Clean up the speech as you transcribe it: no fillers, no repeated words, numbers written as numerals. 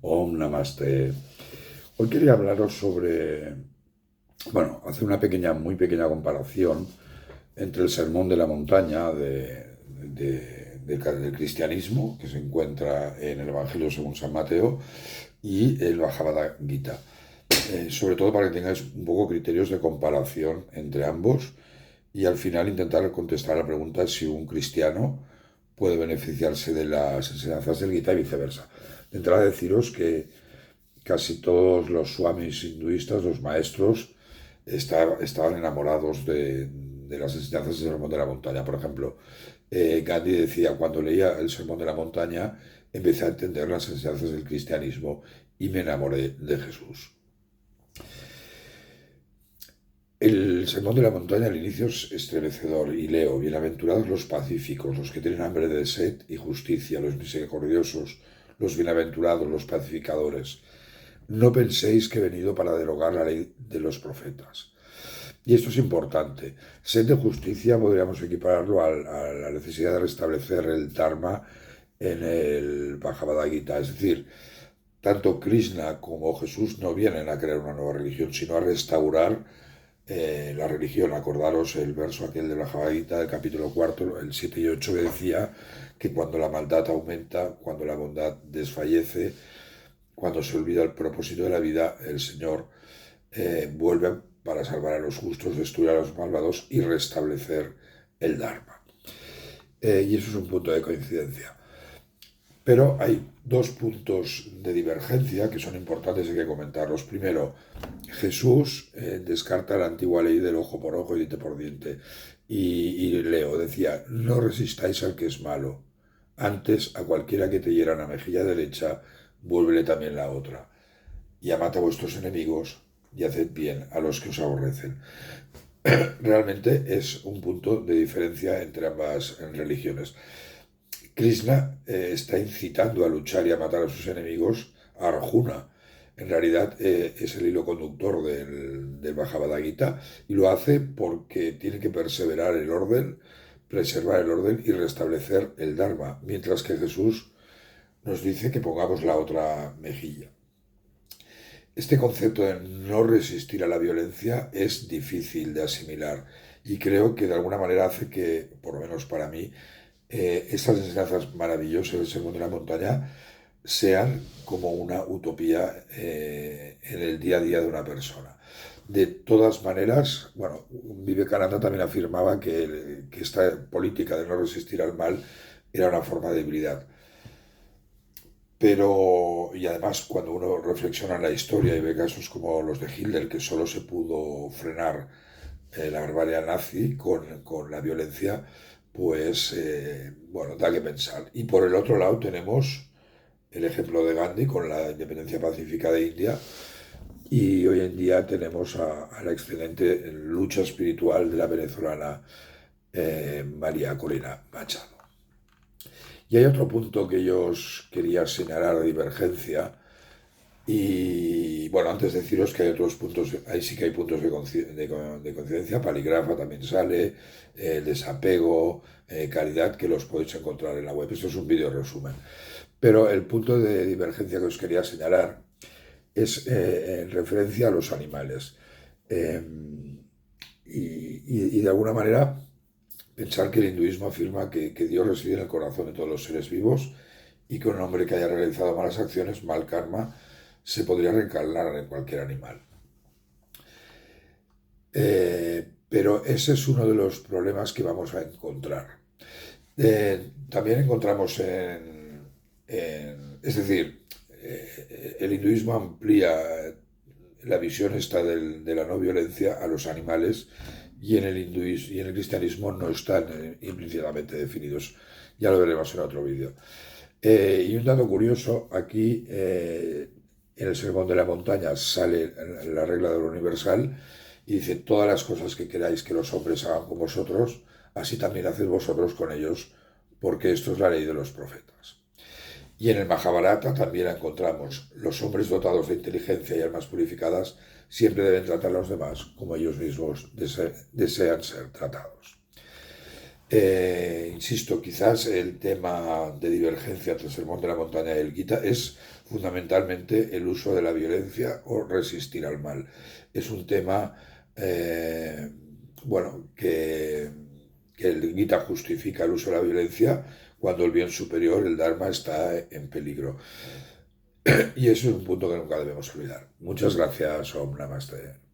Om Namaste. Hoy quería hablaros sobre, hacer una muy pequeña comparación entre el Sermón de la Montaña del cristianismo, que se encuentra en el Evangelio según San Mateo, y el Bhagavad Gita. Sobre todo para que tengáis un poco criterios de comparación entre ambos y al final intentar contestar a la pregunta si un cristiano puede beneficiarse de las enseñanzas del Gita y viceversa. De entrada deciros que casi todos los swamis hinduistas, los maestros, estaban enamorados de las enseñanzas del Sermón de la Montaña. Por ejemplo, Gandhi decía, cuando leía el Sermón de la Montaña, empecé a entender las enseñanzas del cristianismo y me enamoré de Jesús. El Sermón de la Montaña al inicio es estremecedor y leo, bienaventurados los pacíficos, los que tienen hambre de sed y justicia, los misericordiosos, los bienaventurados, los pacificadores. No penséis que he venido para derogar la ley de los profetas. Y esto es importante. Sed de justicia podríamos equipararlo a la necesidad de restablecer el Dharma en el Bhagavad Gita. Es decir, tanto Krishna como Jesús no vienen a crear una nueva religión, sino a restaurar la religión. Acordaros el verso aquel de la Bhagavad Gita, del capítulo 4, el 7 y 8, que decía que cuando la maldad aumenta, cuando la bondad desfallece, cuando se olvida el propósito de la vida, el Señor vuelve para salvar a los justos, destruir a los malvados y restablecer el Dharma. Y eso es un punto de coincidencia. Pero hay dos puntos de divergencia que son importantes y hay que comentarlos. Primero, Jesús descarta la antigua ley del ojo por ojo y diente por diente. Y Leo decía, no resistáis al que es malo. Antes, a cualquiera que te hiera la mejilla derecha, vuélvele también la otra. Y amad a vuestros enemigos y haced bien a los que os aborrecen. Realmente es un punto de diferencia entre ambas religiones. Krishna está incitando a luchar y a matar a sus enemigos a Arjuna. En realidad es el hilo conductor del Bhagavad Gita y lo hace porque tiene que perseverar el orden, preservar el orden y restablecer el Dharma, mientras que Jesús nos dice que pongamos la otra mejilla. Este concepto de no resistir a la violencia es difícil de asimilar y creo que de alguna manera hace que, por lo menos para mí, estas enseñanzas maravillosas del Sermón de la Montaña sean como una utopía en el día a día de una persona. De todas maneras, Vivekananda también afirmaba que esta política de no resistir al mal era una forma de debilidad. Pero, y además, cuando uno reflexiona en la historia y ve casos como los de Hitler, que solo se pudo frenar la barbarie nazi con la violencia, pues, da que pensar. Y por el otro lado tenemos el ejemplo de Gandhi con la independencia pacífica de India, y hoy en día tenemos a la excelente lucha espiritual de la venezolana María Corina Machado. Y hay otro punto que yo os quería señalar de divergencia. Y bueno, antes de deciros que hay otros puntos, ahí sí que hay puntos de coincidencia. Paligrafa también sale, desapego, caridad, que los podéis encontrar en la web. Esto es un vídeo resumen. Pero el punto de divergencia que os quería señalar es en referencia a los animales. Eh, y de alguna manera pensar que el hinduismo afirma que Dios reside en el corazón de todos los seres vivos y que un hombre que haya realizado malas acciones, mal karma, se podría reencarnar en cualquier animal. Pero ese es uno de los problemas que vamos a encontrar. También encontramos es decir, el hinduismo amplía la visión esta de la no violencia a los animales, y en el hinduismo y en el cristianismo no están implícitamente definidos. Ya lo veremos en otro vídeo. Y un dato curioso, aquí en el Sermón de la Montaña sale la regla de lo universal y dice, todas las cosas que queráis que los hombres hagan con vosotros, así también haced vosotros con ellos, porque esto es la ley de los profetas. Y en el Mahabharata también encontramos, los hombres dotados de inteligencia y almas purificadas siempre deben tratar a los demás como ellos mismos desean ser tratados. Insisto, quizás el tema de divergencia entre el Sermón de la Montaña y el Gita es fundamentalmente el uso de la violencia o resistir al mal. Es un tema, eh, bueno, que el Gita justifica el uso de la violencia cuando el bien superior, el Dharma, está en peligro. Y eso es un punto que nunca debemos olvidar. Muchas gracias, Om Namaste.